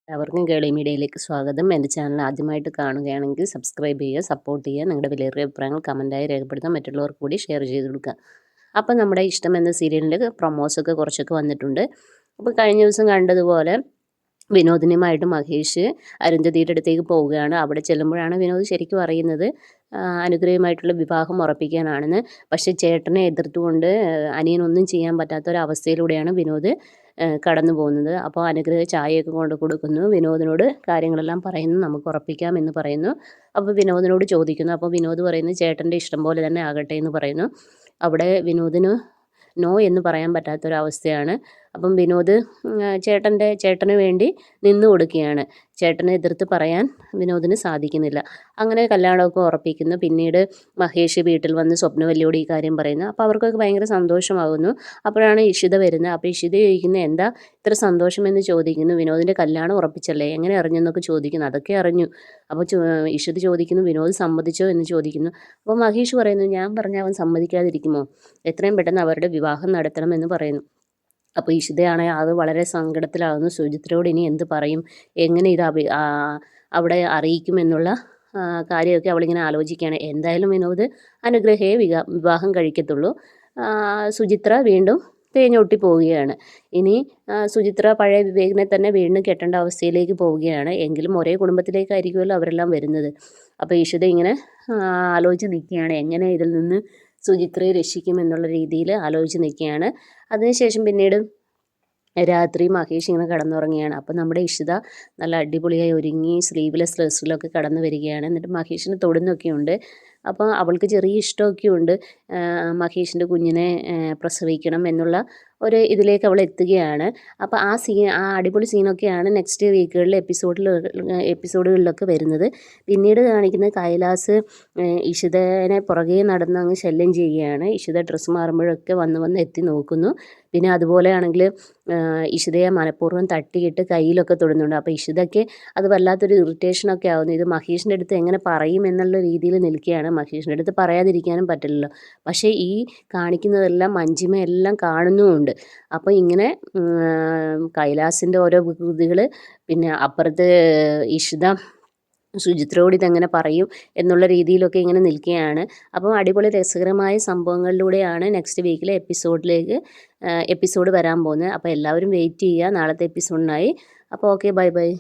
എല്ലാവർക്കും കേളി മീഡിയയിലേക്ക് സ്വാഗതം. എൻ്റെ ചാനൽ ആദ്യമായിട്ട് കാണുകയാണെങ്കിൽ സബ്സ്ക്രൈബ് ചെയ്യുക, സപ്പോർട്ട് ചെയ്യുക. നിങ്ങളുടെ വിലയേറിയ അഭിപ്രായങ്ങൾ കമൻറ്റായി രേഖപ്പെടുത്താൻ മറ്റുള്ളവർക്ക് കൂടി ഷെയർ ചെയ്ത് കൊടുക്കുക. അപ്പം നമ്മുടെ ഇഷ്ടം എന്ന സീരിയലിൻ്റെ പ്രൊമോസൊക്കെ കുറച്ചൊക്കെ വന്നിട്ടുണ്ട്. അപ്പോൾ കഴിഞ്ഞ ദിവസം കണ്ടതുപോലെ വിനോദിനിയുമായിട്ട് മഹേഷ് അരുന്ധതിയുടെ അടുത്തേക്ക് പോവുകയാണ്. അവിടെ ചെല്ലുമ്പോഴാണ് വിനോദ് ശരിക്കും അറിയുന്നത് അനുഗ്രഹമായിട്ടുള്ള വിവാഹം ഉറപ്പിക്കാനാണെന്ന്. പക്ഷേ ചേട്ടനെ എതിർത്തുകൊണ്ട് അനിയനൊന്നും ചെയ്യാൻ പറ്റാത്തൊരവസ്ഥയിലൂടെയാണ് വിനോദ് കടന്നു പോകുന്നത്. അപ്പോൾ അനുഗ്രഹ ചായയൊക്കെ കൊണ്ട് കൊടുക്കുന്നു. വിനോദിനോട് കാര്യങ്ങളെല്ലാം പറയുന്നു, നമുക്ക് ഉറപ്പിക്കാം എന്ന് പറയുന്നു. അപ്പോൾ വിനോദിനോട് ചോദിക്കുന്നു. അപ്പോൾ വിനോദ് പറയുന്നു ചേട്ടൻ്റെ ഇഷ്ടം പോലെ തന്നെ ആകട്ടെ എന്ന് പറയുന്നു. അവിടെ വിനോദിന് നോ എന്ന് പറയാൻ പറ്റാത്തൊരവസ്ഥയാണ്. അപ്പം വിനോദ് ചേട്ടന് വേണ്ടി നിന്നു കൊടുക്കുകയാണ്. ചേട്ടനെ എതിർത്ത് പറയാൻ വിനോദിന് സാധിക്കുന്നില്ല. അങ്ങനെ കല്യാണമൊക്കെ ഉറപ്പിക്കുന്നു. പിന്നീട് മഹേഷ് വീട്ടിൽ വന്ന് സ്വപ്നവല്ലിയോട് ഈ കാര്യം പറയുന്നു. അപ്പോൾ അവർക്കൊക്കെ ഭയങ്കര സന്തോഷമാകുന്നു. അപ്പോഴാണ് ഇഷിത വരുന്നത്. അപ്പോൾ ഇഷിത ചോദിക്കുന്നു എന്താ ഇത്ര സന്തോഷമെന്ന് ചോദിക്കുന്നു. വിനോദിൻ്റെ കല്യാണം ഉറപ്പിച്ചല്ലേ, എങ്ങനെ അറിഞ്ഞെന്നൊക്കെ ചോദിക്കുന്നു. അതൊക്കെ അറിഞ്ഞു. അപ്പോൾ ഇഷിത ചോദിക്കുന്നു വിനോദ് സമ്മതിച്ചോ എന്ന് ചോദിക്കുന്നു. അപ്പോൾ മഹേഷ് പറയുന്നു ഞാൻ പറഞ്ഞ അവൻ സമ്മതിക്കാതിരിക്കുമോ, എത്രയും പെട്ടെന്ന് അവരുടെ വിവാഹം നടത്തണമെന്ന് പറയുന്നു. അപ്പോൾ ഇഷിതയാണെങ്കിൽ അത് വളരെ സങ്കടത്തിലാകുന്നു. സുചിത്രയോട് ഇനി എന്ത് പറയും, എങ്ങനെ ഇത് അവിടെ അറിയിക്കുമെന്നുള്ള കാര്യമൊക്കെ അവളിങ്ങനെ ആലോചിക്കുകയാണ്. എന്തായാലും വിനോദ് അനുഗ്രഹയെ വിവാഹം കഴിക്കത്തുള്ളൂ. സുചിത്ര വീണ്ടും തേഞ്ഞൊട്ടി പോവുകയാണ്. ഇനി സുചിത്ര പഴയ വിവേകിനെ തന്നെ വീണ്ടും കെട്ടേണ്ട അവസ്ഥയിലേക്ക് പോവുകയാണ്. എങ്കിലും ഒരേ കുടുംബത്തിലേക്കായിരിക്കുമല്ലോ അവരെല്ലാം വരുന്നത്. അപ്പോൾ ഇഷിത ഇങ്ങനെ ആലോചിച്ച് നിൽക്കുകയാണ് എങ്ങനെ ഇതിൽ നിന്ന് സുചിത്രയെ രക്ഷിക്കുമെന്നുള്ള രീതിയിൽ ആലോചിച്ച് നിൽക്കുകയാണ്. അതിനുശേഷം പിന്നീട് രാത്രി മഹേഷ് ഇങ്ങനെ കിടന്നുറങ്ങുകയാണ്. അപ്പോൾ നമ്മുടെ ഇഷിത നല്ല അടിപൊളിയായി ഒരുങ്ങി സ്ലീവ്ലെസ് ഡ്രസ്സിലൊക്കെ കടന്നു വരികയാണ്. എന്നിട്ട് മഹേഷിന് തൊടുന്നൊക്കെയുണ്ട്. അപ്പോൾ അവൾക്ക് ചെറിയ ഇഷ്ടമൊക്കെയുണ്ട് മഹേഷിൻ്റെ കുഞ്ഞിനെ പ്രസവിക്കണം എന്നുള്ള ഒരു ഇതിലേക്ക് അവൾ എത്തുകയാണ്. അപ്പോൾ ആ അടിപൊളി സീനൊക്കെയാണ് നെക്സ്റ്റ് വീക്കുകളിലെ എപ്പിസോഡുകളിലൊക്കെ വരുന്നത്. പിന്നീട് കാണിക്കുന്നത് കൈലാസ് ഇഷിതനെ പുറകെ നടന്ന് അങ്ങ് ശല്യം ചെയ്യുകയാണ്. ഇഷിത ഡ്രസ്സ് മാറുമ്പോഴൊക്കെ വന്ന് എത്തി നോക്കുന്നു. പിന്നെ അതുപോലെയാണെങ്കിൽ ഇഷിതയെ മനഃപൂർവ്വം തട്ടിയിട്ട് കയ്യിലൊക്കെ തൊടുന്നുണ്ട്. അപ്പോൾ ഇഷിതയ്ക്ക് അത് വല്ലാത്തൊരു ഇറിറ്റേഷനൊക്കെ ആവുന്നു. ഇത് മഹേഷിൻ്റെ അടുത്ത് എങ്ങനെ പറയും എന്നുള്ള രീതിയിൽ നിൽക്കുകയാണ്. മഹേഷിൻ്റെ അടുത്ത് പറയാതിരിക്കാനും പറ്റില്ലല്ലോ. പക്ഷേ ഈ കാണിക്കുന്നതെല്ലാം മഞ്ജിമയെല്ലാം കാണുന്നുമുണ്ട്. അപ്പോൾ ഇങ്ങനെ കൈലാസിൻ്റെ ഓരോ വികൃതികൾ, പിന്നെ അപ്പുറത്ത് ഇഷിത സുചിത്രയോട് ഇതെങ്ങനെ പറയും എന്നുള്ള രീതിയിലൊക്കെ ഇങ്ങനെ നിൽക്കുകയാണ്. അപ്പോൾ അടിപൊളി രസകരമായ സംഭവങ്ങളിലൂടെയാണ് നെക്സ്റ്റ് വീക്കിലെ എപ്പിസോഡ് വരാൻ പോകുന്നത്. അപ്പോൾ എല്ലാവരും വെയിറ്റ് ചെയ്യുക നാളത്തെ എപ്പിസോഡിനായി. അപ്പോൾ ഓക്കെ, ബൈ ബൈ.